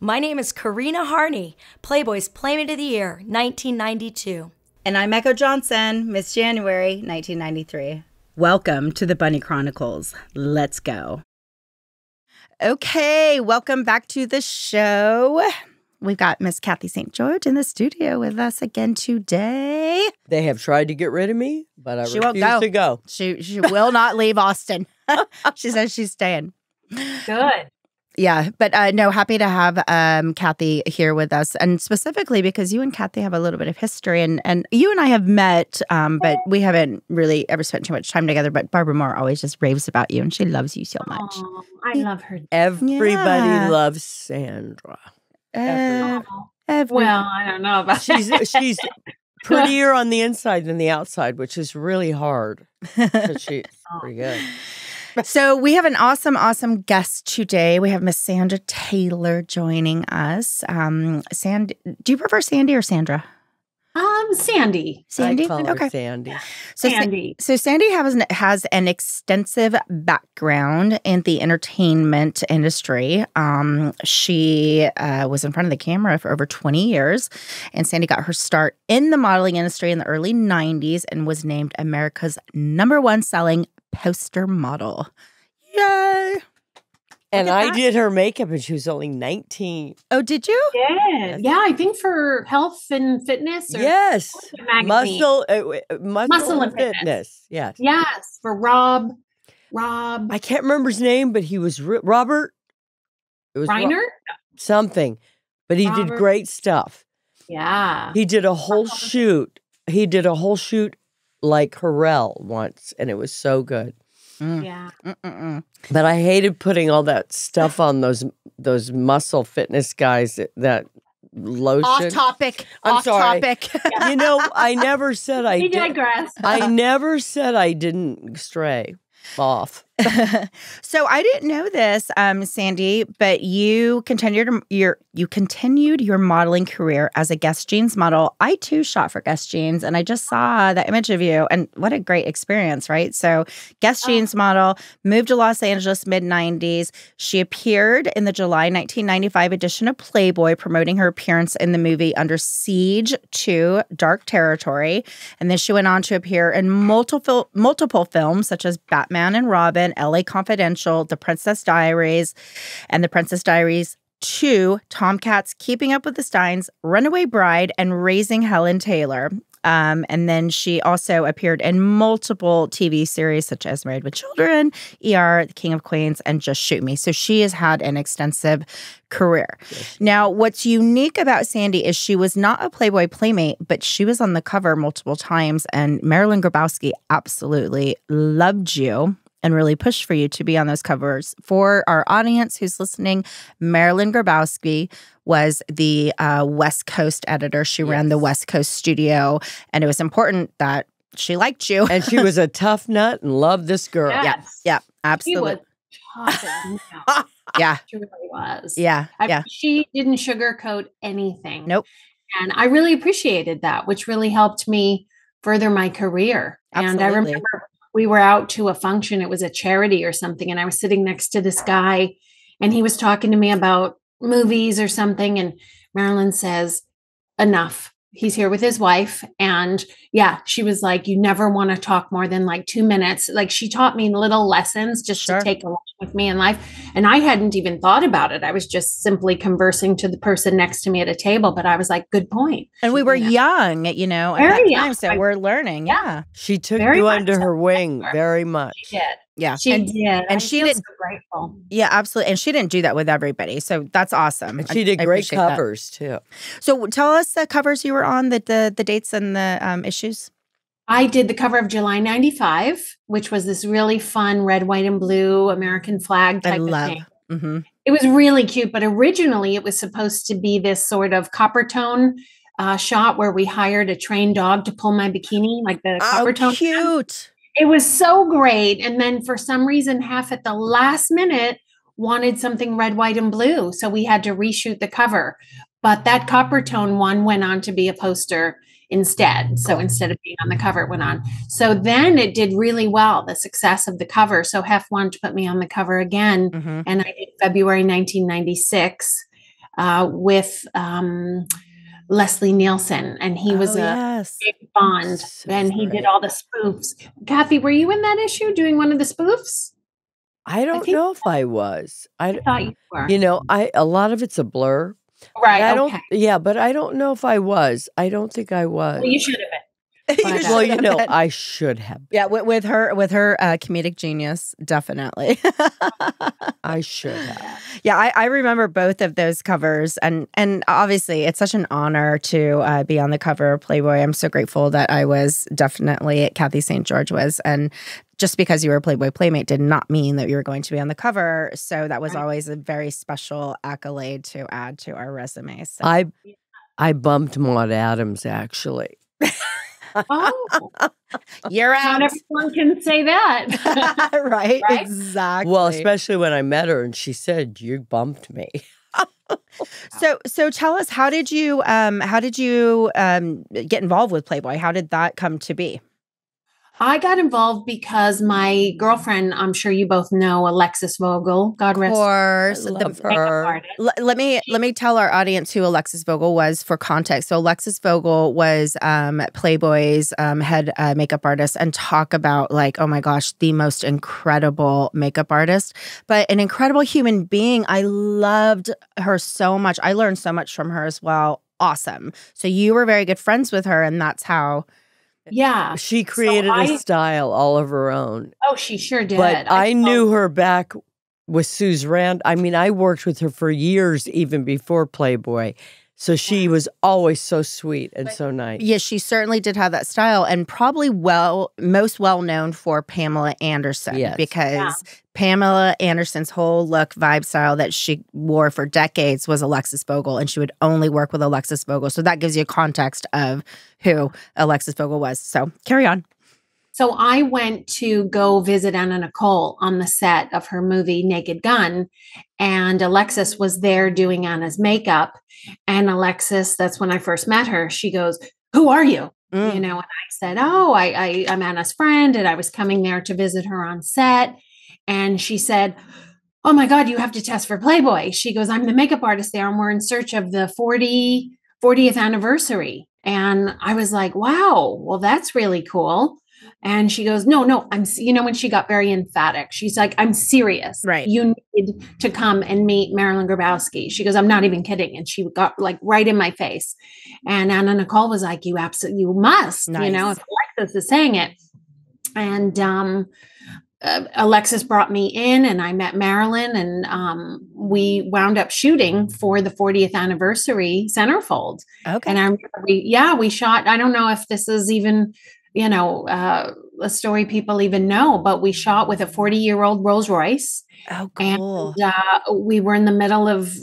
My name is Karina Harney, Playboy's Playmate of the Year, 1992. And I'm Echo Johnson, Miss January, 1993. Welcome to the Bunny Chronicles. Let's go. Okay, welcome back to the show. We've got Miss Cathy St. George in the studio with us again today. They have tried to get rid of me, but I refuse to go. She will not leave Austin. She says she's staying. Good. Yeah, but no, happy to have Cathy here with us, and specifically because you and Cathy have a little bit of history, and you and I have met, but we haven't really ever spent too much time together. But Barbara Moore always just raves about you, and she loves you so much. Oh, I love her. Everybody loves Sandra. Well, I don't know about that. She's prettier on the inside than the outside, which is really hard. But she's pretty good. So we have an awesome guest today. We have Miss Sandra Taylor joining us. Do you prefer Sandy or Sandra? Sandy. Sandy? I call her Okay. Sandy. So Sandy. So Sandy has an extensive background in the entertainment industry. She was in front of the camera for over 20 years, and Sandy got her start in the modeling industry in the early 90s and was named America's #1 selling poster model. Yay! And I did her makeup, and she was only 19. Oh, did you? Yeah, I think for health and fitness. Or Yes, muscle muscle and fitness. Yes, yes, for Rob. I can't remember his name, but he was Robert. It was Reiner? Something, but he did great stuff. Yeah, he did a whole shoot. He did a whole shoot like Harrell once, and it was so good. Yeah. But I hated putting all that stuff on those muscle fitness guys, that lotion. Off topic. I'm sorry. Topic. You know, I never said I We did. digress. I never said I didn't stray off. So I didn't know this, Sandy, but you continued your modeling career as a Guess Jeans model. I too shot for Guess Jeans, and I just saw that image of you, and what a great experience, right? So Guess Jeans model, moved to Los Angeles mid-90s. She appeared in the July 1995 edition of Playboy, promoting her appearance in the movie Under Siege 2, Dark Territory. And then she went on to appear in multiple films such as Batman and Robin, LA Confidential, The Princess Diaries, and The Princess Diaries 2, Tomcats, Keeping Up with the Steins, Runaway Bride, and Raising Helen Taylor. And then she also appeared in multiple TV series such as Married with Children, ER, The King of Queens, and Just Shoot Me. So she has had an extensive career. Yes. Now, what's unique about Sandy is she was not a Playboy playmate, but she was on the cover multiple times, and Marilyn Grabowski absolutely loved you and really pushed for you to be on those covers. For our audience who's listening, Marilyn Grabowski was the West Coast editor. She ran the West Coast studio, and it was important that she liked you. And she was a tough nut and loved this girl. Yes. Yeah, absolutely. She was tough. Yeah. She really was. Yeah, She didn't sugarcoat anything. Nope. And I really appreciated that, which really helped me further my career. Absolutely. And I remember we were out to a function. It was a charity or something. And I was sitting next to this guy, and he was talking to me about movies or something. And Marilyn says, enough. He's here with his wife. And yeah, she was like, you never want to talk more than like 2 minutes. Like, she taught me little lessons just to take along with me in life. And I hadn't even thought about it. I was just simply conversing to the person next to me at a table. But I was like, good point. And we were young, very young. So we're learning. Yeah. She took you under her wing very much. She did. Yeah. She did. And she did. So grateful. Yeah, absolutely. And she didn't do that with everybody. So that's awesome. And she did great covers too. So tell us the covers you were on, the dates and the issues. I did the cover of July 95, which was this really fun red, white, and blue American flag type of thing. Mm-hmm. It was really cute, but originally it was supposed to be this sort of copper tone shot where we hired a trained dog to pull my bikini, like the copper tone. Cute. It was so great. And then for some reason, half at the last minute wanted something red, white, and blue. So we had to reshoot the cover. But that copper tone one went on to be a poster instead. So instead of being on the cover, it went on. So then it did really well, the success of the cover. So Hef wanted to put me on the cover again. Mm-hmm. And I did February 1996. with Leslie Nielsen, and he was yes. Big Bond, So and he great. did all the spoofs. Kathy, were you in that issue doing one of the spoofs? I don't think know if I was. I thought you were. A lot of it's a blur. Right. I Okay. but I don't know if I was. I don't think I was. Well, you should have been. You Well, should have been. I should have. Yeah, with her comedic genius, definitely. I should have. Yeah, I remember both of those covers, and obviously it's such an honor to be on the cover of Playboy. I'm so grateful that I was definitely Cathy St. George was, and just because you were a Playboy Playmate did not mean that you were going to be on the cover. So that was always a very special accolade to add to our resume. So. I bumped Maud Adams actually. Oh, You're out. not everyone can say that. right? Right? Exactly. Well, especially when I met her and she said, "You bumped me." So tell us, how did you get involved with Playboy? How did that come to be? I got involved because my girlfriend, I'm sure you both know, Alexis Vogel, God rest her. Of course. Love makeup her. artist. Let me tell our audience who Alexis Vogel was for context. So Alexis Vogel was Playboy's head makeup artist, and talk about, like, oh my gosh, the most incredible makeup artist, but an incredible human being. I loved her so much. I learned so much from her as well. Awesome. So you were very good friends with her, and that's how. Yeah. She created a style all of her own. Oh, she sure did. But I knew her back with Suze Rand. I mean, I worked with her for years, even before Playboy. So she was always so sweet and so nice. Yeah, she certainly did have that style, and probably most well known for Pamela Anderson. Yes. Because Pamela Anderson's whole look, vibe, style that she wore for decades was Alexis Vogel, and she would only work with Alexis Vogel. So that gives you a context of who Alexis Vogel was. So carry on. So I went to go visit Anna Nicole on the set of her movie Naked Gun, and Alexis was there doing Anna's makeup. And Alexis, that's when I first met her, she goes, "Who are you?" You know, and I said, "Oh, I'm Anna's friend, and I was coming there to visit her on set." And she said, "Oh my God, you have to test for Playboy." She goes, "I'm the makeup artist there, and we're in search of the 40th anniversary." And I was like, "Wow, well, that's really cool." And she goes, no, when she got very emphatic, she's like, "I'm serious. Right. You need to come and meet Marilyn Grabowski." She goes, "I'm not even kidding." And she got like right in my face. And Anna Nicole was like, "You must, Nice. if Alexis is saying it." And Alexis brought me in, and I met Marilyn, and we wound up shooting for the 40th anniversary centerfold. Okay. And I remember we shot, I don't know if this is even, a story people even know, but we shot with a 40-year-old Rolls Royce. Oh, cool. And we were in the middle of,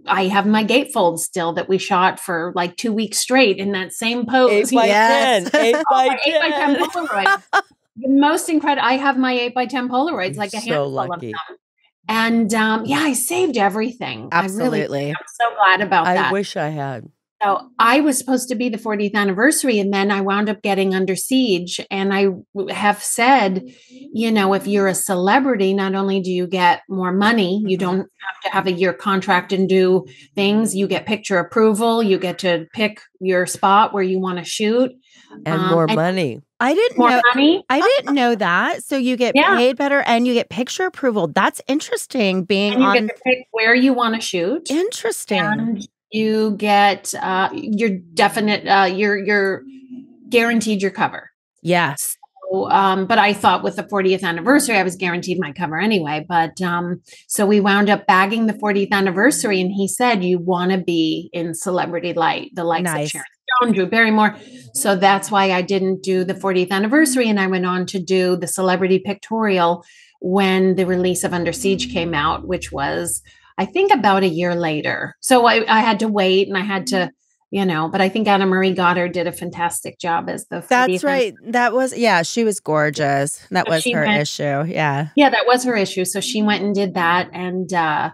I have my gatefold still that we shot for like 2 weeks straight in that same pose. 8 by 10. 8 by 8 by 10 Polaroids. The most incredible. I have my 8 by 10 Polaroids, like a handful lucky. of them. And I saved everything. Absolutely. I'm so glad about that. I wish I had. So I was supposed to be the 40th anniversary, and then I wound up getting Under Siege. And I have said, if you're a celebrity, not only do you get more money, you don't have to have a year contract and do things. You get picture approval. You get to pick your spot where you want to shoot. And more money. I didn't know that. So you get paid better, and you get picture approval. That's interesting. And you get to pick where you want to shoot. Interesting. And you get your definite, you're guaranteed your cover. Yes. So, but I thought with the 40th anniversary, I was guaranteed my cover anyway. But so we wound up bagging the 40th anniversary, and he said, "You want to be in celebrity light, the likes of Sharon Stone, Drew Barrymore." So that's why I didn't do the 40th anniversary, and I went on to do the celebrity pictorial when the release of Under Siege came out, which was, I think, about a year later. So I had to wait, and I had to, but I think Anna Marie Goddard did a fantastic job as the 40th. That's right. That was, she was gorgeous. That was her issue. Yeah. Yeah, that was her issue. So she went and did that. And, I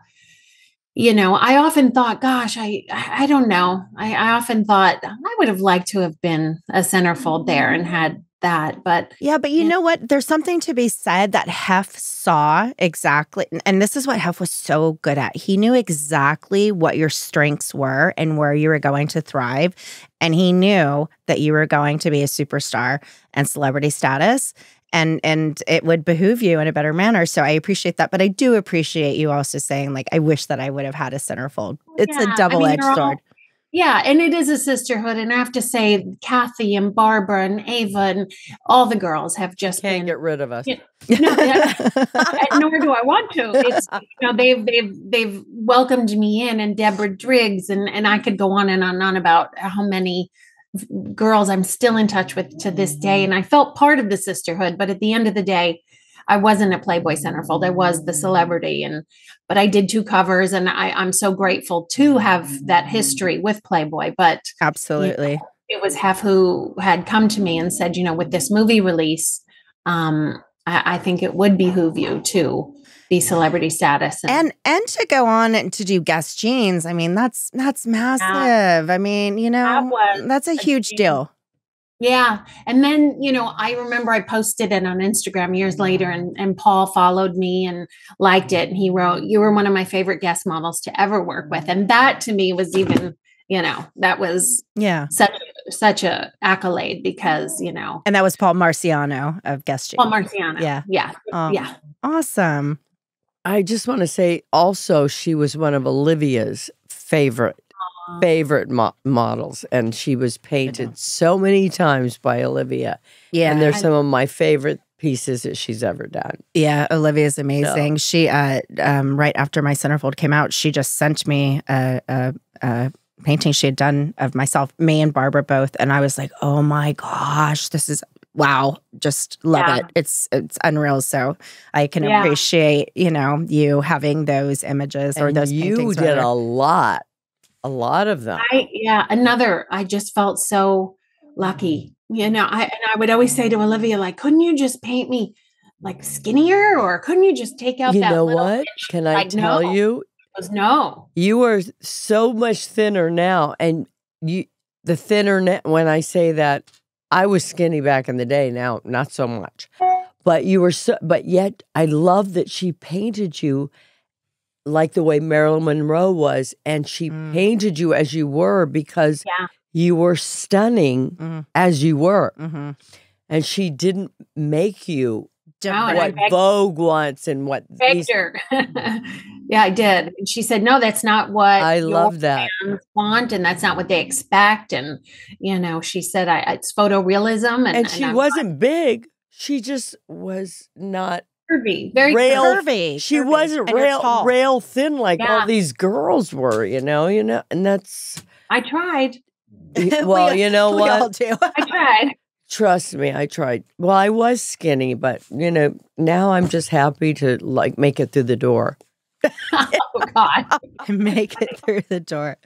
often thought, gosh, I don't know. I often thought I would have liked to have been a centerfold there and had that. But yeah, but you know what? There's something to be said that Hef saw exactly. And this is what Hef was so good at. He knew exactly what your strengths were and where you were going to thrive. And he knew that you were going to be a superstar and celebrity status. And it would behoove you in a better manner. So I appreciate that. But I do appreciate you also saying, like, I wish that I would have had a centerfold. It's a double-edged sword. Yeah, and it is a sisterhood. And I have to say, Cathy and Barbara and Ava and all the girls have just Can't get rid of us. Nor do I want to. It's, they've welcomed me in, and Deborah Driggs, and I could go on and on about how many girls I'm still in touch with to this day. And I felt part of the sisterhood, but at the end of the day, I wasn't a Playboy centerfold. I was the celebrity, but I did 2 covers, and I'm so grateful to have that history with Playboy. But absolutely, it was Hef who had come to me and said, with this movie release, I think it would behoove you to be celebrity status and to go on and to do guest jeans. I mean, that's massive. I mean, that's a huge deal. Yeah. And then, I remember I posted it on Instagram years later, and Paul followed me and liked it. And he wrote, "You were one of my favorite guest models to ever work with." And that to me was even, that was such a accolade because, And that was Paul Marciano of Guest Jeans. Paul Marciano. Yeah. Yeah. Yeah. Awesome. I just want to say also, she was one of Olivia's favorite models, and she was painted so many times by Olivia. Yeah, and they're some of my favorite pieces that she's ever done. Yeah, Olivia's amazing. So. She right after my centerfold came out, she just sent me a painting she had done of myself, me and Barbara both, and I was like, oh my gosh, this is wow, just love it. It's unreal. So I can appreciate you having those images or those paintings. You did a lot of them. I just felt so lucky. I would always say to Olivia, like, couldn't you just paint me like skinnier, or couldn't you just take out that? You know what? Can I tell you? No. You are so much thinner now, and the thinner when I say that, I was skinny back in the day. Now, not so much. But you were but yet I love that she painted you like the way Marilyn Monroe was, and she painted you as you were because you were stunning as you were. Mm-hmm. And she didn't make you what Vogue wants and what begged her. Yeah, I did. And she said, no, that's not what I love that fans want, and that's not what they expect. And she said it's photorealism, and she wasn't big. She just was not curvy, very curvy. She wasn't rail thin like all these girls were, and that's. I tried. Well, you know what? We all do. I tried. Trust me, I tried. Well, I was skinny, but now I'm just happy to make it through the door. Oh God. Make it through the door.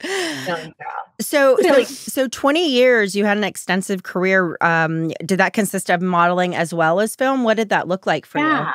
So 20 years, you had an extensive career. Did that consist of modeling as well as film? What did that look like for you?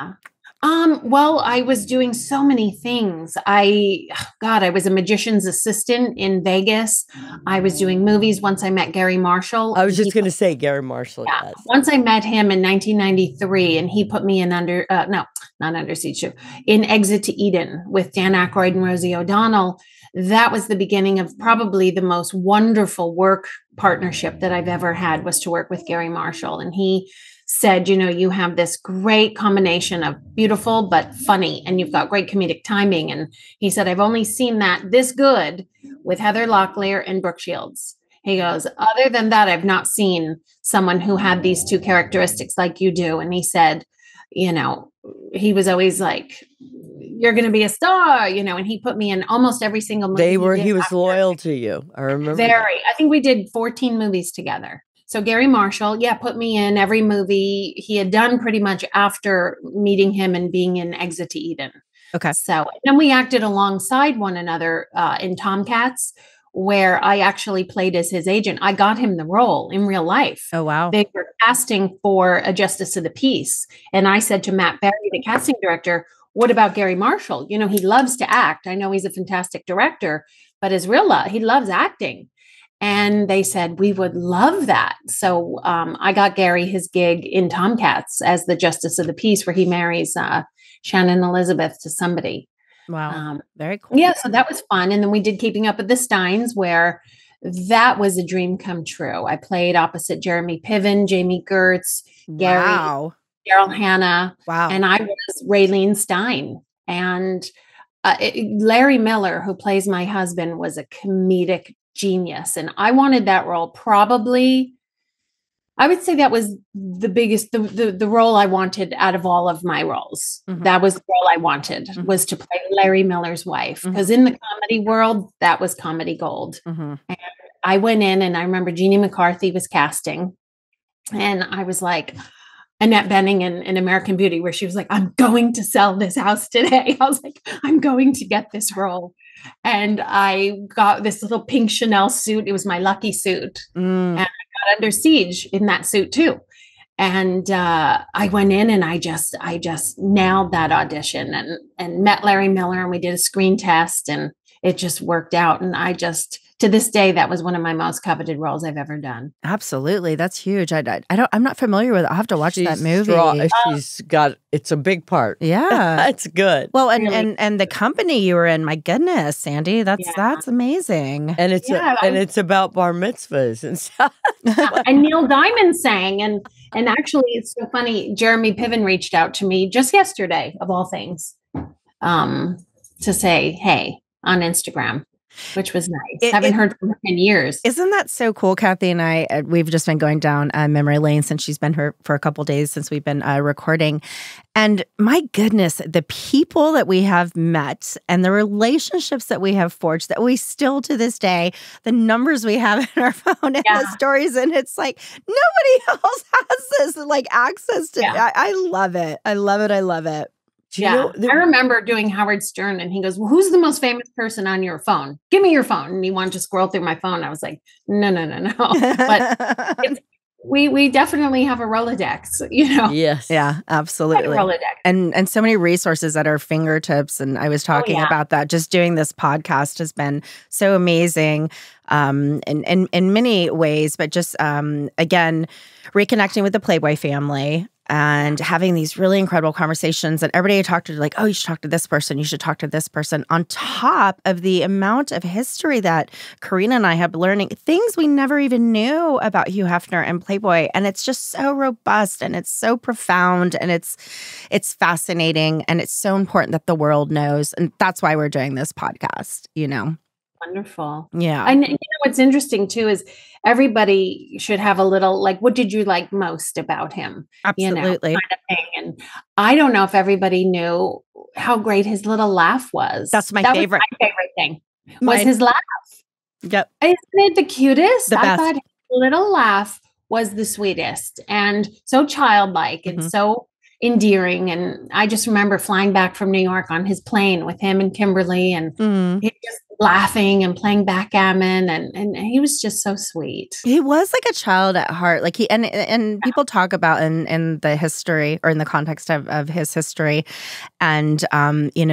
Well, I was doing so many things. I was a magician's assistant in Vegas. I was doing movies once I met Gary Marshall. I was just going to say Gary Marshall. Yeah. Once I met him in 1993, and he put me in not Under Siege 2, in Exit to Eden with Dan Aykroyd and Rosie O'Donnell. That was the beginning of probably the most wonderful work partnership that I've ever had, was to work with Gary Marshall. And he said, you have this great combination of beautiful but funny, and you've got great comedic timing. And he said, I've only seen that this good with Heather Locklear and Brooke Shields. He goes, other than that, I've not seen someone who had these 2 characteristics like you do. And he said, he was always like, you're going to be a star, and he put me in almost every single movie. He was loyal to you. I remember. Very. I think we did 14 movies together. So Gary Marshall, put me in every movie he had done pretty much after meeting him and being in Exit to Eden. Okay. So then we acted alongside one another in Tomcats, where I actually played as his agent. I got him the role in real life. Oh, wow. They were casting for a Justice of the Peace. And I said to Matt Berry, the casting director, what about Gary Marshall? He loves to act. I know he's a fantastic director, but his real love, he loves acting. And they said, we would love that. So I got Gary his gig in Tomcats as the Justice of the Peace, where he marries Shannon Elizabeth to somebody. Wow. Very cool. Yeah, so that was fun. And then we did Keeping Up with the Steins, where that was a dream come true. I played opposite Jeremy Piven, Jamie Gertz, Gary, Wow. Daryl Hannah. Wow. And I was Raylene Stein. And Larry Miller, who plays my husband, was a comedic genius. And I wanted that role probably, I would say that was the biggest, the role I wanted out of all of my roles. Mhm. That was the role I wanted, was to play Larry Miller's wife. Because in the comedy world, that was comedy gold. And I went in, and I remember Jeannie McCarthy was casting. And I was like, Annette Bening in American Beauty, where she was like, I'm going to sell this house today. I was like, I'm going to get this role. And I got this little pink Chanel suit. It was my lucky suit. And I got under siege in that suit too. And I went in, and I just nailed that audition, and met Larry Miller, and we did a screen test, and it just worked out. And to this day, that was one of my most coveted roles I've ever done. Absolutely. That's huge. I'm not familiar with it. I'll have to watch that movie. It's a big part. Yeah. It's good. Well, and the company you were in, my goodness, Sandy, that's amazing. And it's about bar mitzvahs and stuff. And Neil Diamond sang, and actually it's so funny. Jeremy Piven reached out to me just yesterday, of all things, to say, hey, on Instagram, which was nice. Haven't heard from her in years. Isn't that so cool? Cathy and I, we've just been going down memory lane since she's been here for a couple of days since we've been recording. And my goodness, the people that we have met and the relationships that we have forged, that we still to this day, the numbers we have in our phone and the stories, and it's like nobody else has this like access to. I love it. I love it. I love it. I remember doing Howard Stern, and he goes, well, who's the most famous person on your phone? Give me your phone. And he wanted to scroll through my phone. I was like, no. But we definitely have a Rolodex, Yes. Yeah, absolutely. Rolodex. And so many resources at our fingertips. And I was talking about that. Just doing this podcast has been so amazing in many ways. But just, again, reconnecting with the Playboy family. And having these really incredible conversations, and everybody I talk to, like, oh, you should talk to this person, you should talk to this person, on top of the amount of history that Karina and I have learning, things we never even knew about Hugh Hefner and Playboy. And it's just so robust, and it's so profound, and it's fascinating, and it's so important that the world knows. And that's why we're doing this podcast, Wonderful. Yeah. And what's interesting too is everybody should have a little, like, what did you like most about him? Absolutely. Kind of thing. And I don't know if everybody knew how great his little laugh was. That's my favorite. Was my favorite thing was his laugh. Yep. Isn't it the cutest? The best. I thought his little laugh was the sweetest, and so childlike and so endearing. And I just remember flying back from New York on his plane with him and Kimberly, and he just laughing and playing backgammon, and he was just so sweet. He was like a child at heart. Like and people talk about in the history, or in the context of his history, and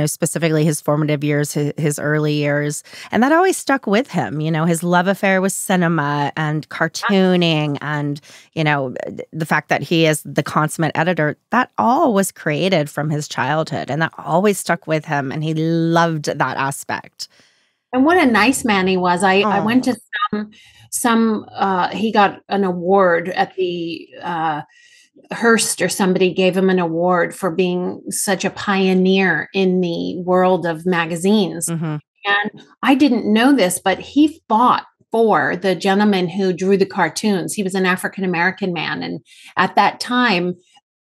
specifically his formative years, his early years, and that always stuck with him. His love affair with cinema and cartooning, and the fact that he is the consummate editor. That all was created from his childhood, and that always stuck with him, and he loved that aspect. And what a nice man he was. I went to some he got an award at the Hearst, or somebody gave him an award for being such a pioneer in the world of magazines. And I didn't know this, but he fought for the gentleman who drew the cartoons. He was an African-American man. And at that time,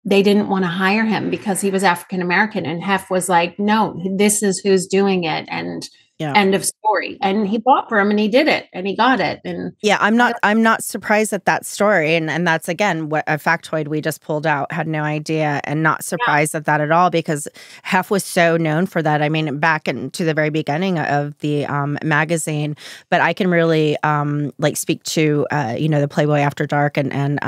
they didn't want to hire him because he was African-American. And Hef was like, no, this is who's doing it. And end of story. And he fought for him, and he did it, and he got it. And I'm not surprised at that story. And that's, again, what a factoid we just pulled out. Had no idea, and not surprised at that at all, because Hef was so known for that. I mean, back into the very beginning of the magazine. But I can really speak to the Playboy After Dark and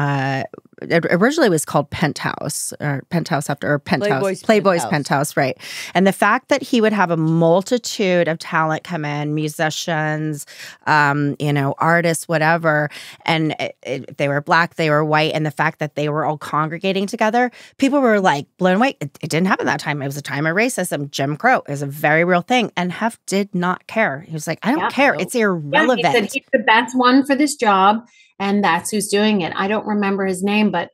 it originally was called Penthouse or Penthouse after or Penthouse, Playboy's Penthouse, right? And the fact that he would have a multitude of talent come in, musicians, artists, whatever, and they were Black, they were white, and the fact that they were all congregating together, people were like blown away. It didn't happen that time. It was a time of racism. Jim Crow is a very real thing, and Hef did not care. He was like, I don't care. It's irrelevant. Yeah, he said he's the best one for this job, and that's who's doing it. I don't remember his name, but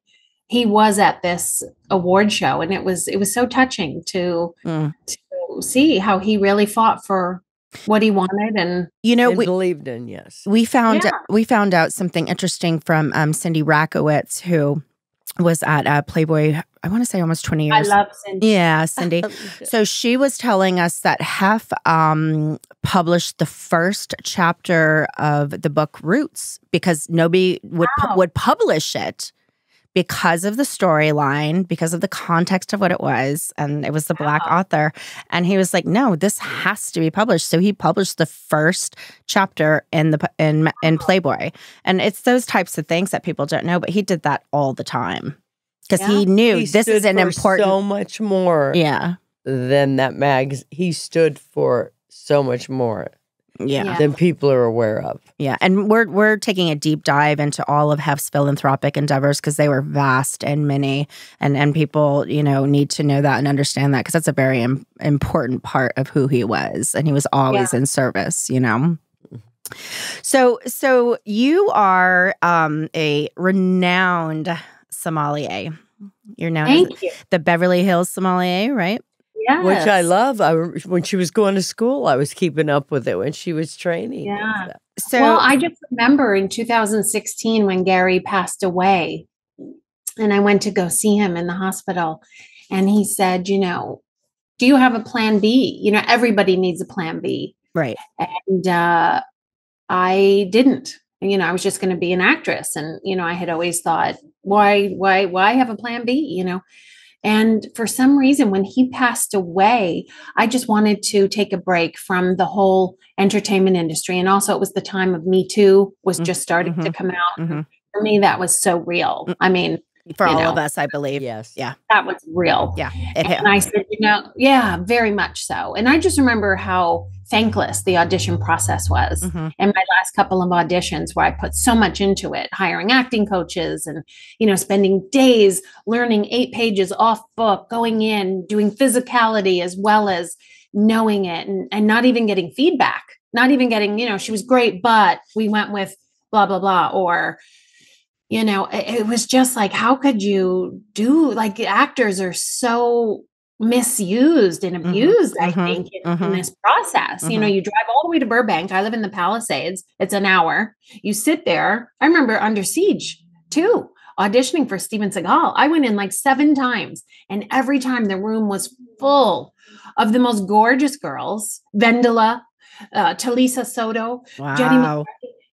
he was at this award show, and it was so touching to see how he really fought for what he wanted, and we believed in. Yes, we found out something interesting from Cindy Rakowitz, who was at Playboy, I want to say almost 20 years. I love Cindy. Yeah, Cindy. So she was telling us that Hef published the first chapter of the book Roots because nobody would publish it because of the storyline, because of the context of what it was, and it was the Black author. And he was like, "No, this has to be published." So he published the first chapter in Playboy, and it's those types of things that people don't know. But he did that all the time because he knew this is an important, so much more, than that magazine. He stood for so much more. Than people are aware of. Yeah, and we're taking a deep dive into all of Hef's philanthropic endeavors because they were vast and many, and people need to know that and understand that because that's a very important part of who he was, and he was always in service. So you are a renowned sommelier. You're known as the Beverly Hills sommelier, right? Yes. Which I love. When she was going to school, I was keeping up with it when she was training. Yeah. Well, I just remember in 2016 when Gary passed away, and I went to go see him in the hospital, and he said, do you have a plan B? Everybody needs a plan B. Right. And I didn't. I was just going to be an actress, and I had always thought, why have a plan B? And for some reason, when he passed away, I just wanted to take a break from the whole entertainment industry. And also it was the time of Me Too was just starting to come out. Mm-hmm. For me, that was so real. I mean, for all of us, I believe. Yes. Yeah. That was real. Yeah. And I said, very much so. And I just remember how thankless the audition process was. And my last couple of auditions where I put so much into it, hiring acting coaches and, spending days learning 8 pages off book, going in, doing physicality as well as knowing it and not even getting feedback, not even getting, she was great, but we went with blah, blah, blah. Or, it was just like, how could you do, like, actors are so misused and abused, I think, in this process. You drive all the way to Burbank. I live in the Palisades. It's an hour. You sit there. I remember Under Siege too, auditioning for Steven Seagal. I went in like 7 times, and every time the room was full of the most gorgeous girls, Vendela, Talisa Soto, Jenny McCarthy,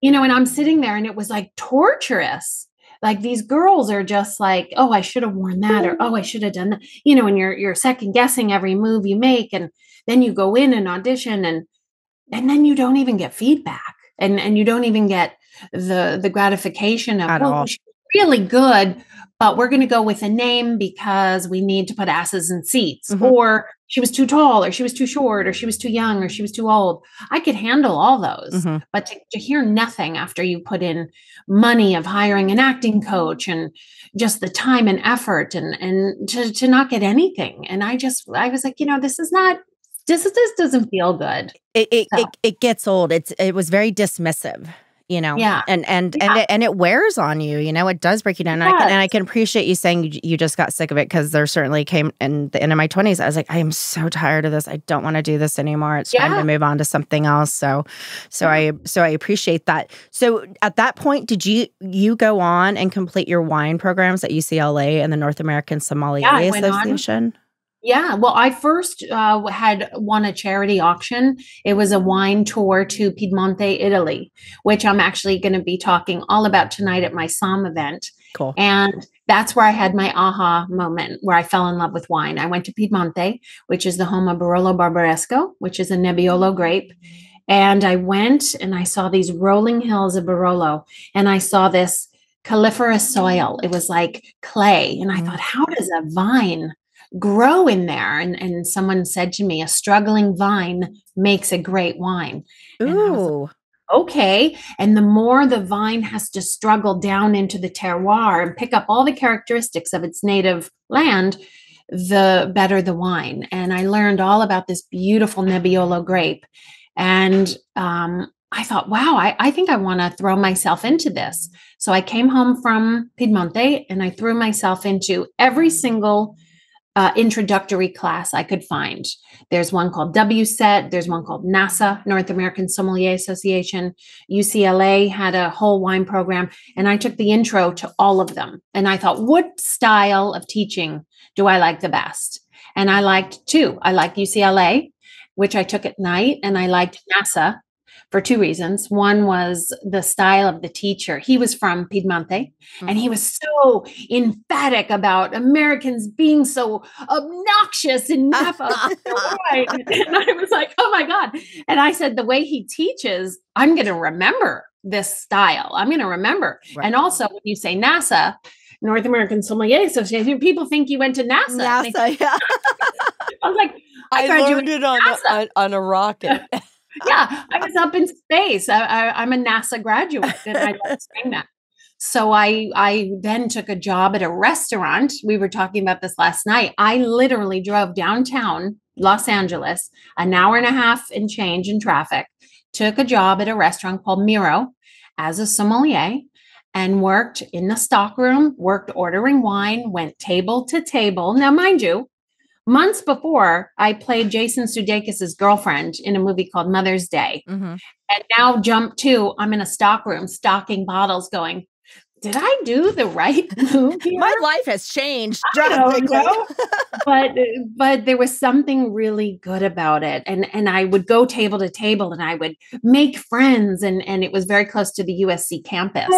and I'm sitting there, and it was like torturous. Like, these girls are just like, oh, I should have worn that, or oh, I should have done that, and you're second guessing every move you make, and then you go in and audition, and then you don't even get feedback, and you don't even get the gratification of, well, she's really good, but we're going to go with a name because we need to put asses in seats, or she was too tall, or she was too short, or she was too young, or she was too old. I could handle all those, but to hear nothing after you put in money of hiring an acting coach and just the time and effort and to not get anything. And I was like, this doesn't feel good. It gets old. It was very dismissive. And it wears on you, it does break you down. And I can appreciate you saying you just got sick of it, because there certainly came in the end of my 20s. I was like, I am so tired of this. I don't want to do this anymore. It's time to move on to something else. So I appreciate that. So at that point, did you go on and complete your wine programs at UCLA and the North American Sommelier Association? Yeah. Well, I first had won a charity auction. It was a wine tour to Piedmonti, Italy, which I'm actually going to be talking all about tonight at my SOM event. Cool. And that's where I had my aha moment, where I fell in love with wine. I went to Piedmonti, which is the home of Barolo Barbaresco, which is a Nebbiolo grape. And I went and I saw these rolling hills of Barolo, and I saw this califerous soil. It was like clay. And I thought, how does a vine grow in there? And someone said to me, a struggling vine makes a great wine. And I was like, Ooh. okay. And the more the vine has to struggle down into the terroir and pick up all the characteristics of its native land, the better the wine. And I learned all about this beautiful Nebbiolo grape. And I thought, wow, I think I want to throw myself into this. So I came home from Piedmonti and I threw myself into every single introductory class I could find. There's one called WSET. There's one called NASA, North American Sommelier Association. UCLA had a whole wine program. And I took the intro to all of them. And I thought, what style of teaching do I like the best? And I liked two. I liked UCLA, which I took at night. And I liked NASA for two reasons. One was the style of the teacher. He was from Piedmonti, and he was so emphatic about Americans being so obnoxious in Napa. And I was like, oh my God. And I said, the way he teaches, I'm going to remember this style. I'm going to remember. Right. And also when you say NASA, North American Sommelier Association, people think you went to NASA. Yeah. I was like, I learned it on a rocket. Yeah, I was up in space. I'm a NASA graduate, and I love saying that. So I then took a job at a restaurant. We were talking about this last night. I literally drove downtown Los Angeles, an hour and a half and change in traffic, took a job at a restaurant called Miro as a sommelier, and worked in the stockroom, worked ordering wine, went table to table. Now, mind you, months before, I played Jason Sudeikis' girlfriend in a movie called Mother's Day. And now jump to, I'm in a stockroom stocking bottles going, did I do the right move here? My life has changed I don't drastically. know. But there was something really good about it. And I would go table to table and I would make friends. And it was very close to the USC campus.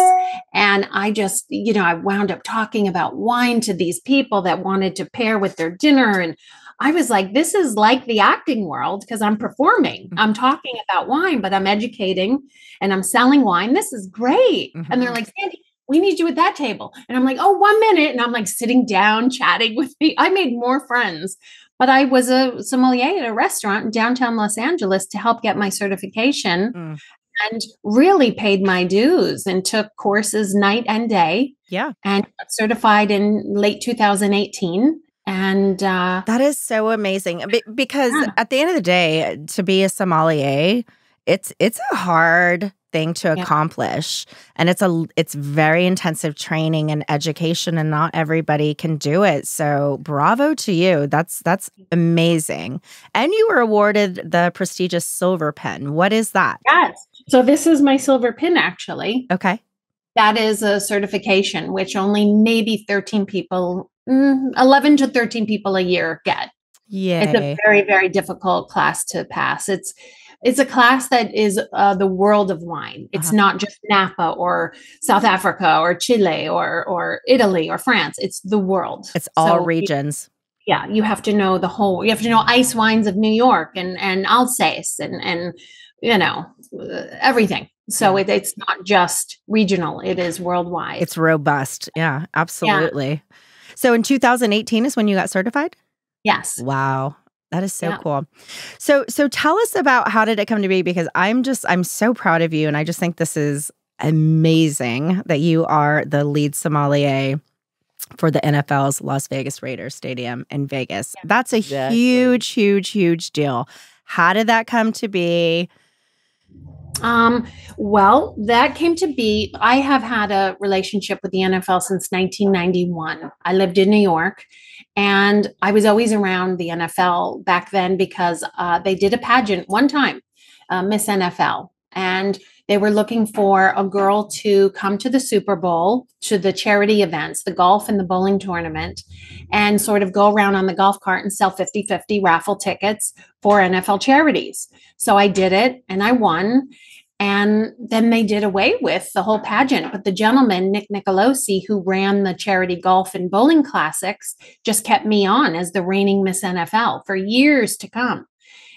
And I just, I wound up talking about wine to these people that wanted to pair with their dinner. And I was like, this is like the acting world because I'm performing. I'm talking about wine, but I'm educating and I'm selling wine. This is great. And they're like, Sandy, we need you at that table. And I'm like, oh, 1 minute. And I'm like sitting down, chatting with me. I made more friends, but I was a sommelier at a restaurant in downtown Los Angeles to help get my certification and really paid my dues and took courses night and day. Yeah. And got certified in late 2018. And that is so amazing because at the end of the day, to be a sommelier, it's a hard thing to accomplish, and it's very intensive training and education, and not everybody can do it. So bravo to you. That's amazing. And you were awarded the prestigious silver pen. What is that? Yes. So this is my silver pin, actually. Okay. That is a certification, which only maybe 11 to 13 people a year get. Yeah. It's a very, very difficult class to pass. It's a class that is the world of wine. It's not just Napa or South Africa or Chile or Italy or France. It's the world. It's all regions. You have to know you have to know ice wines of New York and Alsace and everything. So it's not just regional. It is worldwide. It's robust. Yeah, absolutely. Yeah. So in 2018 is when you got certified? Yes. Wow. That is so cool. So tell us about how did it come to be? Because I'm so proud of you. And I just think this is amazing that you are the lead sommelier for the NFL's Las Vegas Raiders Stadium in Vegas. That's a huge, huge, huge deal. How did that come to be? Well, that came to be, I have had a relationship with the NFL since 1991. I lived in New York and I was always around the NFL back then because they did a pageant one time, Miss NFL, and they were looking for a girl to come to the Super Bowl, to the charity events, the golf and the bowling tournament, and sort of go around on the golf cart and sell 50-50 raffle tickets for NFL charities. So I did it and I won. And then they did away with the whole pageant. But the gentleman, Nick Nicolosi, who ran the charity golf and bowling classics, just kept me on as the reigning Miss NFL for years to come.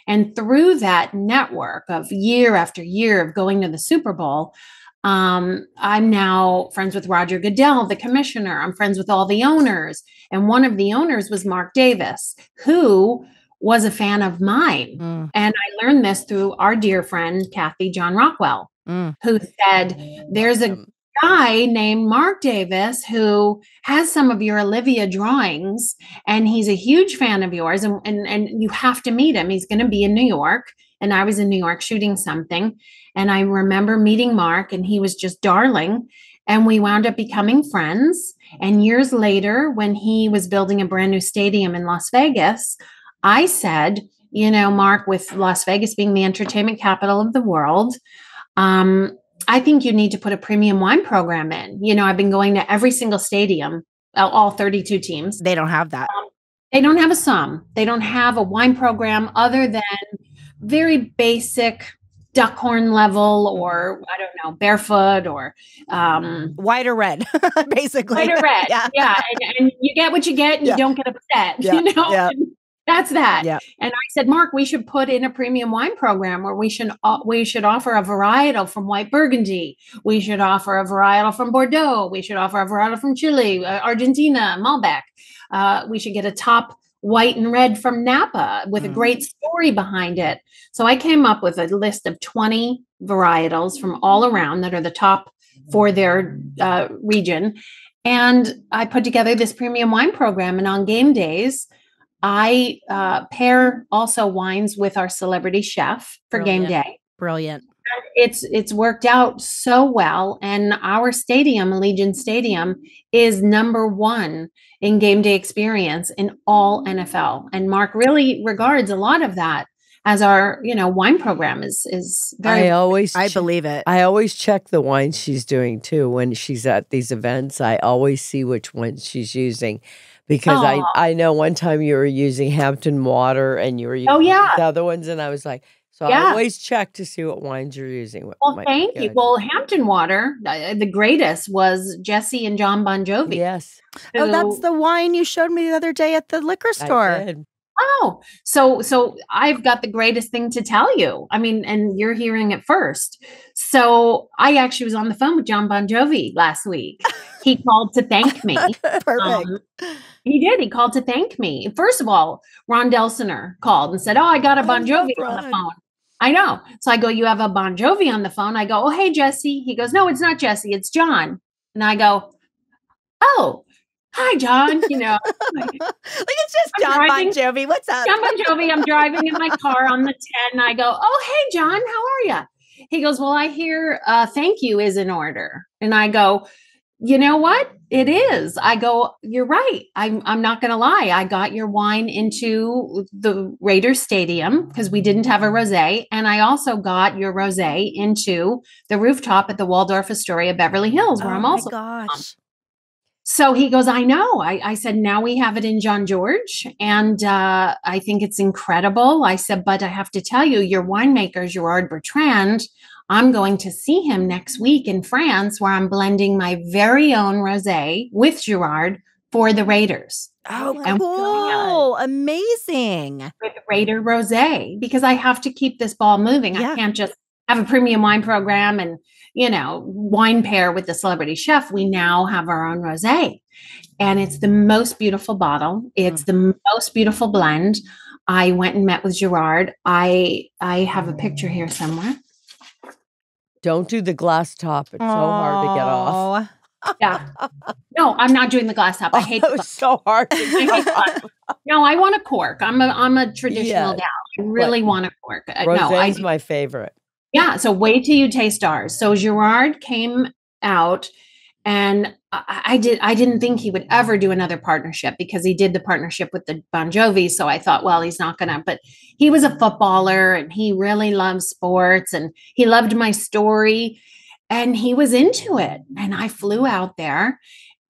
And through that network of year after year of going to the Super Bowl, I'm now friends with Roger Goodell, the commissioner. I'm friends with all the owners. And one of the owners was Mark Davis, who was a fan of mine. And I learned this through our dear friend, Cathy John Rockwell, who said, there's a guy named Mark Davis who has some of your Olivia drawings, and he's a huge fan of yours, and you have to meet him. He's going to be in New York. And I was in New York shooting something. And I remember meeting Mark, and he was just darling. And we wound up becoming friends. And years later, when he was building a brand new stadium in Las Vegas, I said, Mark, with Las Vegas being the entertainment capital of the world, I think you need to put a premium wine program in. I've been going to every single stadium, all 32 teams. They don't have that. They don't have a somm. They don't have a wine program other than very basic duckhorn level, or I don't know, barefoot, or white or red, basically. White or red. Yeah. And you get what you get, and you don't get upset. Yeah. That's that. Yeah. And I said, Mark, we should put in a premium wine program where we should offer a varietal from white Burgundy. We should offer a varietal from Bordeaux. We should offer a varietal from Chile, Argentina, Malbec. We should get a top white and red from Napa with a great story behind it. So I came up with a list of 20 varietals from all around that are the top for their region. And I put together this premium wine program. And on game days, I pair also wines with our celebrity chef for game day. Brilliant. It's worked out so well. And our stadium, Allegiant Stadium, is number one in game day experience in all NFL. And Mark really regards a lot of that as our, wine program is very. I believe it. I always check the wines she's doing too. When she's at these events, I always see which ones she's using. Because I know one time you were using Hampton water and you were using the other ones. And I was like, so I always check to see what wines you're using. Well, thank you. Well, Hampton water, the greatest was Jesse and John Bon Jovi. Yes. Oh, that's the wine you showed me the other day at the liquor store. I did. Oh, so I've got the greatest thing to tell you. I mean, and you're hearing it first. So I actually was on the phone with John Bon Jovi last week. He called to thank me. Perfect. He did. He called to thank me. First of all, Ron Delsener called and said, I got a Bon Jovi on the phone. I know. So I go, you have a Bon Jovi on the phone? I go, oh, hey, Jesse. He goes, no, it's not Jesse. It's John. And I go, oh, hi, John. Like it's just John Bon Jovi. What's up? John Bon Jovi. I'm driving in my car on the 10. I go, oh, hey, John, how are you? He goes, well, I hear thank you is in order. And I go, you know what? It is. I go, you're right. I'm not going to lie. I got your wine into the Raiders Stadium because we didn't have a rosé. And I also got your rosé into the rooftop at the Waldorf Astoria, Beverly Hills, where I'm also. Gosh. So he goes, I know. I said, now we have it in John George. And I think it's incredible. I said, but I have to tell you, your winemaker, Gerard Trand, I'm going to see him next week in France, where I'm blending my very own rosé with Gerard for the Raiders. Oh, cool. Amazing. With Raider rosé, because I have to keep this ball moving. I can't just have a premium wine program and, wine pair with the celebrity chef. We now have our own rosé, and it's the most beautiful bottle. It's the most beautiful blend. I went and met with Gerard. I have a picture here somewhere. Don't do the glass top. It's so hard to get off. Yeah. No, I'm not doing the glass top. I hate it. It's so hard to get off. No, I want a cork. I'm a traditional gal. I really want a cork. Rosé is my favorite. Yeah. So wait till you taste ours. So Gerard came out, and I didn't think he would ever do another partnership, because he did the partnership with the Bon Jovi. So I thought, well, he's not gonna, but he was a footballer and he really loves sports, and he loved my story, and he was into it. And I flew out there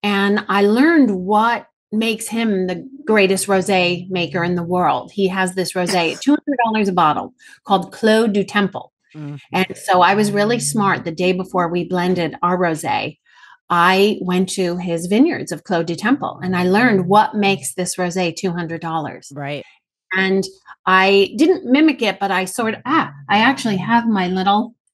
and I learned what makes him the greatest rosé maker in the world. He has this rosé, $200 a bottle, called Clos du Temple. And so I was really smart. The day before we blended our rosé, I went to his vineyards of Clos du Temple, and I learned what makes this rosé $200. Right. And I didn't mimic it, but I I actually have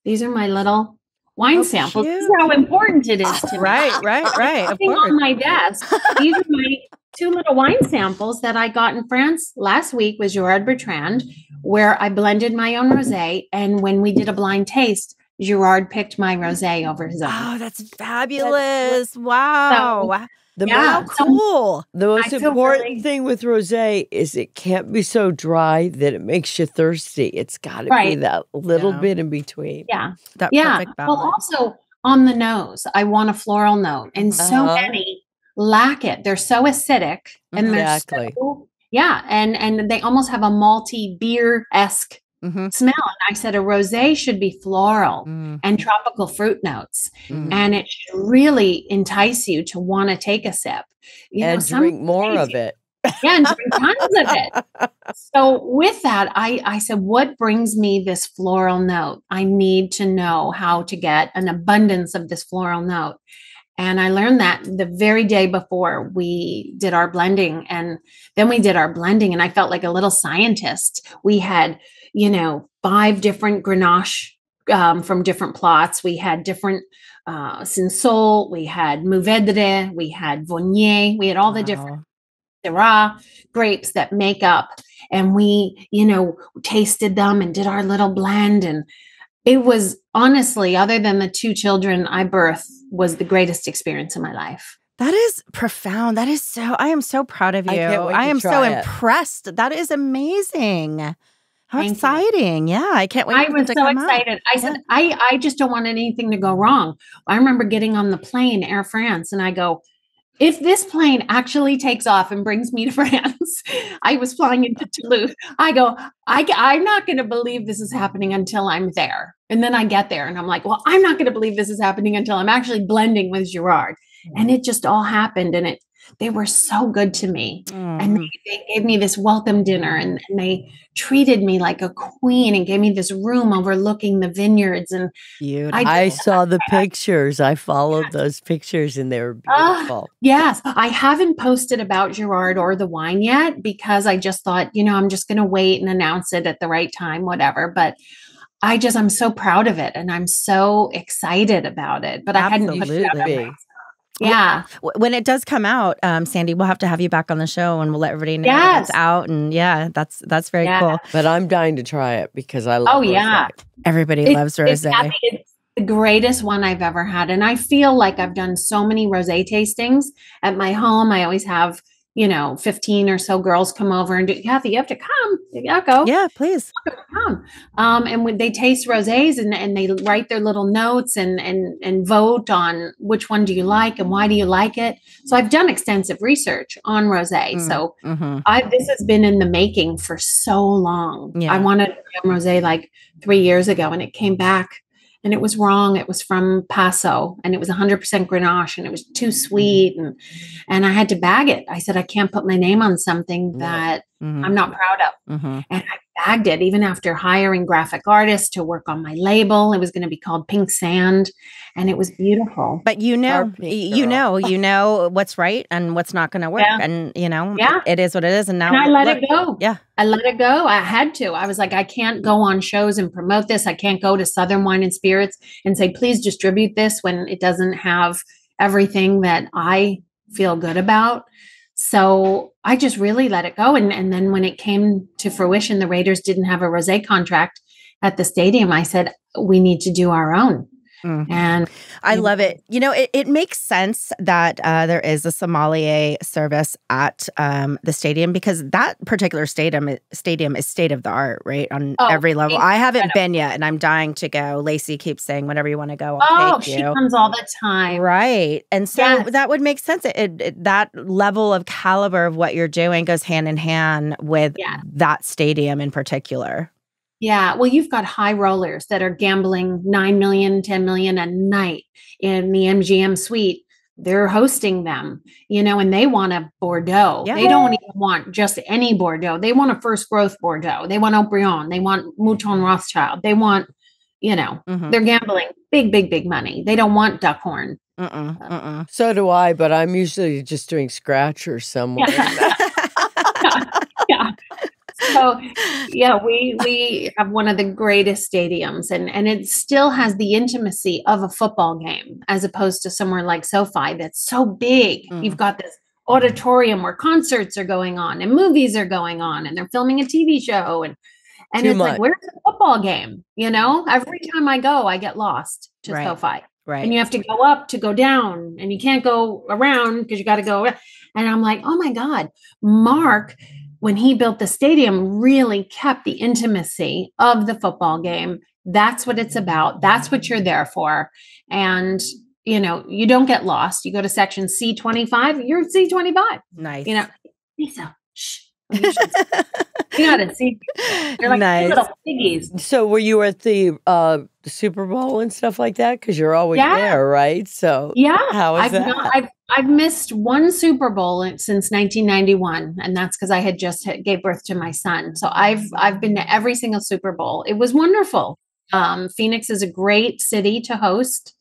these are my little wine samples. This is cute. how important it is to me. Right. Of Sitting course. on my desk. These are my 2 little wine samples that I got in France last week with Gerard Trand, where I blended my own rosé. And when we did a blind taste, Gerard picked my rosé over his own. Oh, that's fabulous. Wow. Yeah, How cool. The most I feel important really- thing with rosé is it can't be so dry that it makes you thirsty. It's got to be Right. that little Yeah. bit in between. Yeah. That Yeah. perfect Well, balance. also on the nose, I want a floral note. And so many lack it. They're so acidic and Exactly. they're so, and they almost have a malty beer-esque Mhm. smell. And I said a rosé should be floral Mm. and tropical fruit notes. Mhm. And it should really entice you to want to take a sip. And drink more of it. Yeah, and drink tons of it. So with that, I said, what brings me this floral note? I need to know how to get an abundance of this floral note. And I learned that the very day before we did our blending. And then we did our blending, and I felt like a little scientist. We had, 5 different Grenache from different plots. We had different Cinsol, we had Mourvedre, we had Viognier, we had all the different Syrah grapes that make up. And we, tasted them and did our little blend. And it was honestly, other than the 2 children I birthed, was the greatest experience of my life. That is profound. I am so proud of you. I can't wait to am so try it. impressed. That is amazing. How Thank you. exciting. Yeah. I can't wait I for was them to so come out. excited. I said, I just don't want anything to go wrong. I remember getting on the plane, Air France, and I go, if this plane actually takes off and brings me to France, I was flying into Toulouse. I go, I'm not going to believe this is happening until I'm there. And then I get there and I'm like, well, I'm not going to believe this is happening until I'm actually blending with Gerard. And it just all happened. And they were so good to me. And they gave me this welcome dinner, and they treated me like a queen and gave me this room overlooking the vineyards. And Beautiful. I saw the pictures. I followed those pictures and they were beautiful. Yes. I haven't posted about Gerard or the wine yet because I just thought, I'm just going to wait and announce it at the right time, whatever. But I'm so proud of it and I'm so excited about it. But I hadn't put it out. Absolutely. Yeah. When it does come out, Sandy, we'll have to have you back on the show and we'll let everybody know that it's out. And that's very cool. But I'm dying to try it because I love rosé. Everybody loves rosé. It's the greatest one I've ever had. And I feel like I've done so many rosé tastings at my home. I always have, 15 or so girls come over and do, Cathy, you have to come. Yeah, go. Yeah, please. Come. And when they taste rosés and they write their little notes and vote on which one do you like and why do you like it. So I've done extensive research on rosé. So this has been in the making for so long. Yeah. I wanted a rosé like 3 years ago and it came back. And it was wrong. It was from Paso and it was 100% Grenache and it was too sweet. And I had to bag it. I said, I can't put my name on something that I'm not proud of. And I bagged it even after hiring graphic artists to work on my label. It was going to be called Pink Sand and it was beautiful. But you know what's right and what's not going to work. Yeah. And it is what it is. And now I let it go. Yeah. I let it go. I had to. I was like, I can't go on shows and promote this. I can't go to Southern Wine and Spirits and say, please distribute this when it doesn't have everything that I feel good about. So I just really let it go. And then when it came to fruition, the Raiders didn't have a rosé contract at the stadium. I said, we need to do our own. And I love it. It makes sense that there is a sommelier service at the stadium because that particular stadium is state of the art, right? On every level. I haven't been yet and I'm dying to go. Lacey keeps saying, whenever you want to go, I'll take you. She comes all the time. Right. And so that would make sense. That level of caliber of what you're doing goes hand in hand with that stadium in particular. Yeah. Well, you've got high rollers that are gambling 9 million, 10 million a night in the MGM suite. They're hosting them, and they want a Bordeaux. Yeah. They don't even want just any Bordeaux. They want a first growth Bordeaux. They want Haut-Brion. They want Mouton Rothschild. They want, they're gambling big, big, big money. They don't want Duckhorn. So do I, but I'm usually just doing scratch or somewhere. Yeah. So yeah, we have one of the greatest stadiums, and it still has the intimacy of a football game as opposed to somewhere like SoFi that's so big. You've got this auditorium where concerts are going on and movies are going on and they're filming a TV show and Too it's much. like, where's the football game? You know, every time I go, I get lost to Right. SoFi. Right. And you have to go up to go down and you can't go around because you got to go. And I'm like, oh my God, Mark, when he built the stadium, really kept the intimacy of the football game. That's what it's about. That's what you're there for. And, you know, you don't get lost. You go to section C25, you're C25. Nice. You know, Lisa, shh. You gotta see. You're like Nice. little piggies. So were you at the Super Bowl and stuff like that? Because you're always Yeah. there, right? So Yeah, how is that? I've missed one Super Bowl since 1991, and that's because I had just gave birth to my son. So I've been to every single Super Bowl. It was wonderful. Phoenix is a great city to host.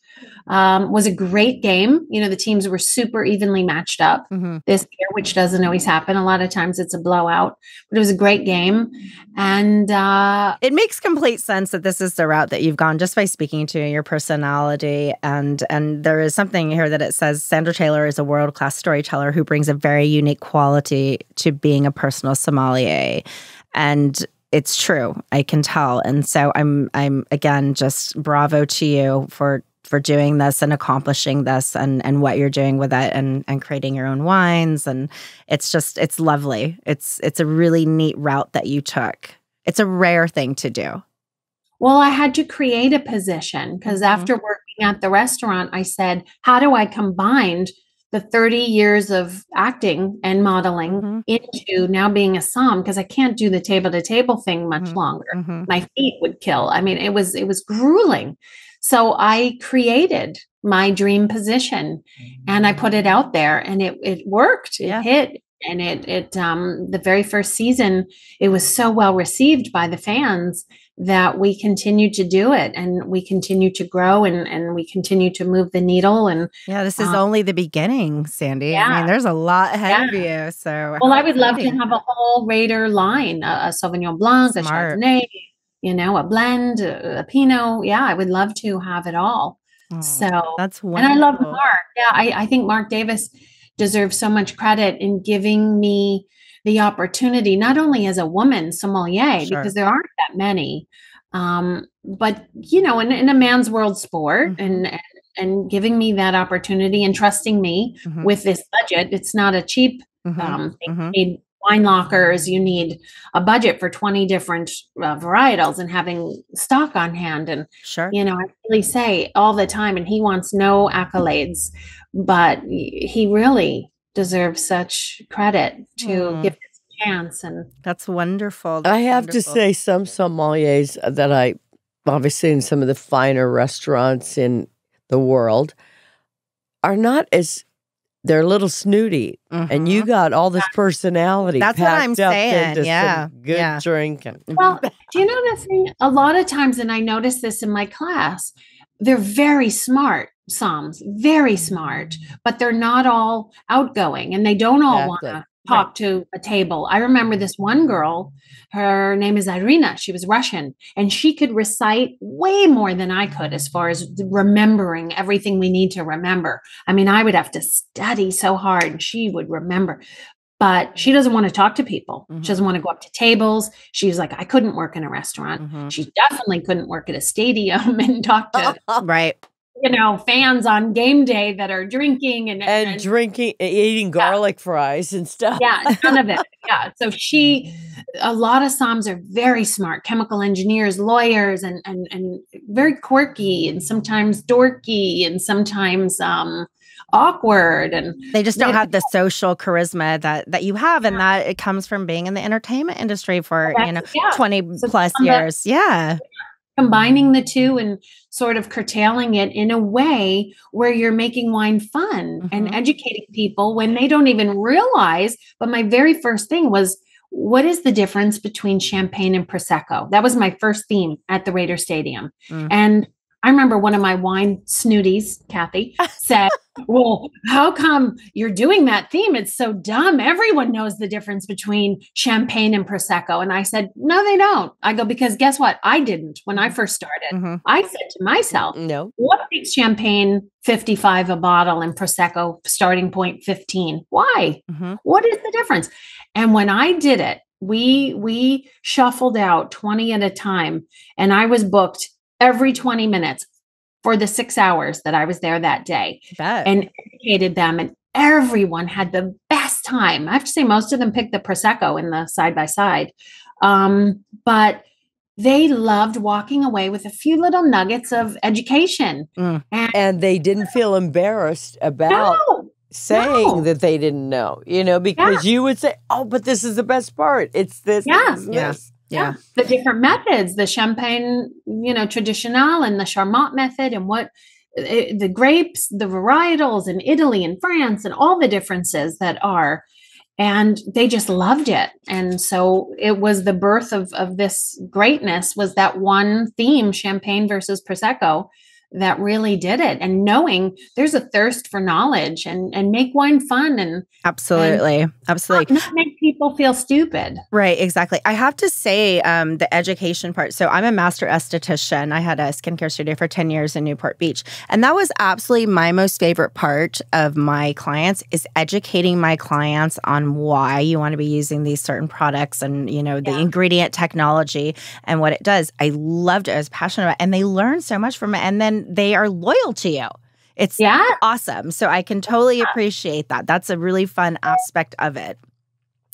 Was a great game. You know, the teams were super evenly matched up this year, which doesn't always happen. A lot of times it's a blowout, but it was a great game. And it makes complete sense that this is the route that you've gone just by speaking to your personality. And there is something here that it says Sandra Taylor is a world-class storyteller who brings a very unique quality to being a personal sommelier. And it's true. I can tell. And so I'm again, just bravo to you for doing this and accomplishing this and what you're doing with it and creating your own wines. And it's lovely. It's a really neat route that you took. It's a rare thing to do. Well, I had to create a position because after working at the restaurant, I said, how do I combine the 30 years of acting and modeling into now being a somm? Because I can't do the table to table thing much longer. My feet would kill. I mean, it was grueling. So I created my dream position and I put it out there and it worked. It hit. And it the very first season, it was so well received by the fans that we continued to do it and we continue to grow and we continue to move the needle. And this is only the beginning, Sandy. Yeah. I mean, there's a lot ahead of you. So well, I would love to have a whole Raider line, a Sauvignon Blanc, a Chardonnay, you know, a blend, a Pinot. Yeah, I would love to have it all. So that's wonderful. And I love Mark. Yeah, I think Mark Davis deserves so much credit in giving me the opportunity, not only as a woman sommelier, because there aren't that many, but, you know, in a man's world sport and giving me that opportunity and trusting me with this budget. It's not a cheap thing. You need wine lockers, you need a budget for 20 different varietals and having stock on hand. And, you know, I really say all the time, and he wants no accolades, but he really deserves such credit to give this a chance. And that's wonderful. I have to say some sommeliers that I obviously in some of the finer restaurants in the world are not as, they're a little snooty, and you got all this personality. That's what I'm saying. Some good drinking. Well, do you know the thing? A lot of times, and I notice this in my class, they're very smart somms, very smart, but they're not all outgoing, and they don't all want to talk to a table. I remember this one girl, her name is Irina. She was Russian, and she could recite way more than I could as far as remembering everything we need to remember. I mean, I would have to study so hard, and she would remember. But she doesn't want to talk to people. She doesn't want to go up to tables. She's like, I couldn't work in a restaurant. She definitely couldn't work at a stadium and talk to you know, fans on game day that are drinking and drinking, eating garlic fries and stuff. Yeah, none of it. Yeah. So a lot of somms are very smart, chemical engineers, lawyers, and very quirky and sometimes dorky and sometimes awkward, and they just don't have the social charisma that you have, and that it comes from being in the entertainment industry for 20 plus years. Combining the two and sort of curtailing it in a way where you're making wine fun and educating people when they don't even realize. But my very first thing was, what is the difference between champagne and Prosecco? That was my first theme at the Raider Stadium. And I remember one of my wine snooties, Cathy, said, well, how come you're doing that theme? It's so dumb. Everyone knows the difference between champagne and Prosecco. And I said, no, they don't. I go, because guess what? I didn't when I first started. I said to myself, No. what makes champagne 55 a bottle and Prosecco starting point 15? Why? What is the difference? And when I did it, we shuffled out 20 at a time, and I was booked every 20 minutes for the 6 hours that I was there that day, and educated them, and everyone had the best time. I have to say, most of them picked the Prosecco in the side-by-side. But they loved walking away with a few little nuggets of education. And they didn't feel embarrassed about saying that they didn't know, because you would say, oh, but this is the best part. It's this. This. Yeah. The different methods, the champagne, traditional, and the Charmat method, and what the grapes, the varietals in Italy and France, and all the differences that are. And they just loved it. And so it was the birth of this greatness, was that one theme, champagne versus Prosecco, that really did it. And knowing there's a thirst for knowledge, and make wine fun, and absolutely not make people feel stupid. Right, exactly. I have to say, the education part. So I'm a master esthetician. I had a skincare studio for 10 years in Newport Beach. And that was absolutely my most favorite part of my clients, is educating my clients on why you want to be using these certain products, and, the ingredient technology and what it does. I loved it. I was passionate about it, and they learned so much from it. And then they are loyal to you. It's awesome. So I can totally appreciate that. That's a really fun aspect of it.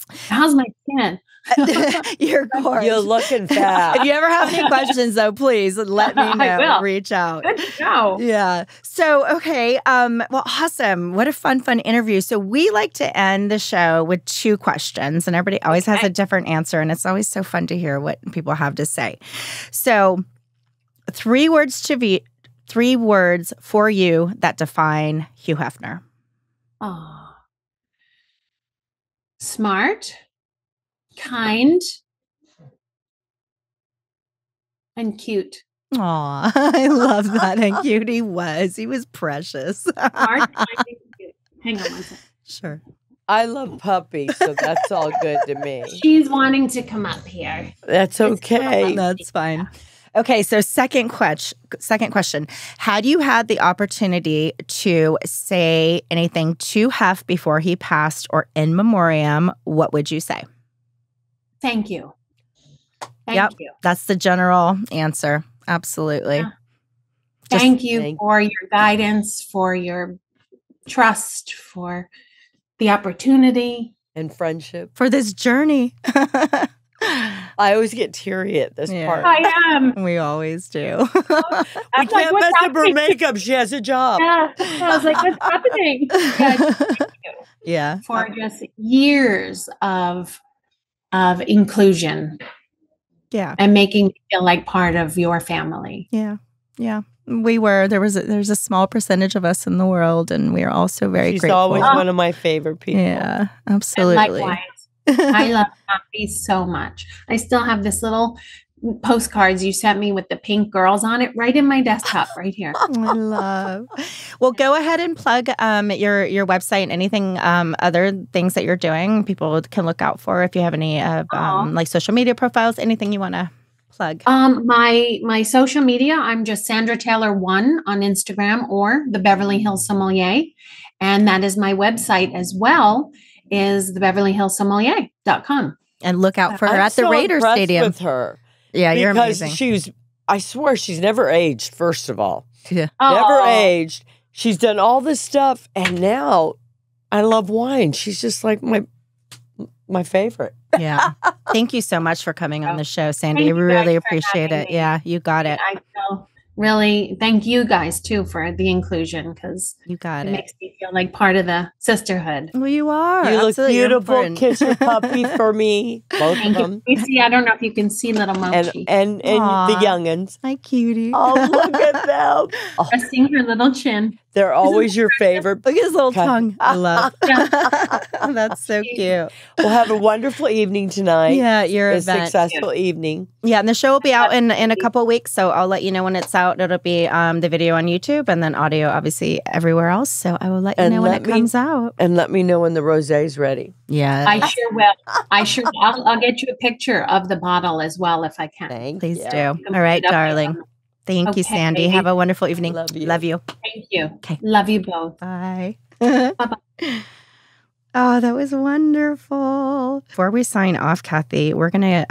How's my skin? You're gorgeous. You're looking fat. If you ever have any questions, though, please let me know. I will. Reach out. Good to know. Yeah. So, okay. Well, awesome. What a fun interview. So we like to end the show with 2 questions, and everybody always has a different answer, and it's always so fun to hear what people have to say. So 3 words for you that define Hugh Hefner. Oh. Smart, kind, and cute. Aw, I love that. And cute he was. He was precious. Smart, kind, and cute. Hang on one second. Sure. I love puppies, so that's all good to me. She's wanting to come up here. That's okay. That's fine. Okay, so second question. Had you had the opportunity to say anything to Hef before he passed, or in memoriam, what would you say? Thank you. Thank you. That's the general answer. Absolutely. Yeah. Thank you for your guidance, for your trust, for the opportunity. And friendship. For this journey. I always get teary at this part. I am. We always do. We can't mess up her makeup. She has a job. Yeah. I was like, what's happening? Thank you. Yeah. For just years of inclusion. Yeah. And making me feel like part of your family. Yeah. Yeah. There's a small percentage of us in the world, and we are also very grateful. She's always one of my favorite people. Yeah, absolutely. And likewise. I love Cathy so much. I still have this little postcards you sent me with the pink girls on it right in my desktop right here. I love. Well, go ahead and plug your website and anything other things that you're doing. People can look out for if you have any like social media profiles, anything you want to plug. My social media, I'm just Sandra Taylor 1 on Instagram, or the Beverly Hills Sommelier, and that is my website as well. Is thebeverlyhillssommelier.com. And look out for her at the Raiders Stadium. With her. Yeah, you're amazing. Because I swear she's never aged, first of all. Yeah. Never aged. She's done all this stuff, and now I love wine. She's just like my favorite. Yeah. Thank you so much for coming on the show, Sandy. We really appreciate it. Yeah, you got it. I feel really thank you guys too for the inclusion, because you got it. Makes me feel like part of the sisterhood. Well, you are. You absolutely look beautiful. important. Kiss your puppy for me. Both of them. You see, I don't know if you can see little Mochi. And the youngins. Hi, cutie. Oh, look at them. Pressing her little chin. They're always your favorite. Look at his little tongue. I love. That's so cute. We'll have a wonderful evening tonight. Yeah, your a event. successful evening. Yeah, and the show will be out in a couple of weeks, so I'll let you know when it's out. It'll be the video on YouTube and then audio, obviously, everywhere else. So I will let you know when it comes out. And let me know when the rosé is ready. Yeah, I sure will. I'll get you a picture of the bottle as well if I can. Please do. All right, darling. Thank you, Sandy. Have a wonderful evening. Love you. Love you. Thank you. Okay. Love you both. Bye. Bye-bye. Oh, that was wonderful. Before we sign off, Cathy, we're going to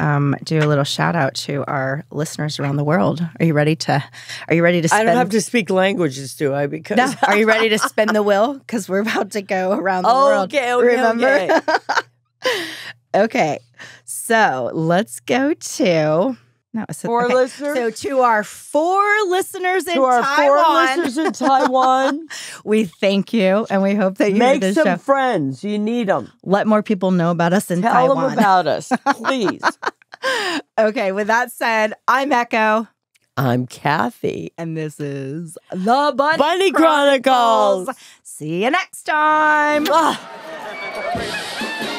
do a little shout out to our listeners around the world. Are you ready to spin? I don't have to speak languages, do I? Because No. Are you ready to spin the wheel? Because we're about to go around the world. Okay, remember? Okay. So let's go to... No, so, 4 listeners. So to our 4 listeners in To our Taiwan, 4 listeners in Taiwan, we thank you, and we hope that you make hear this some show. friends. You need them. Let more people know about us in Tell Taiwan. them about us, please. Okay, with that said, I'm Echo, I'm Cathy. and this is the Bunny Chronicles. See you next time. Ah.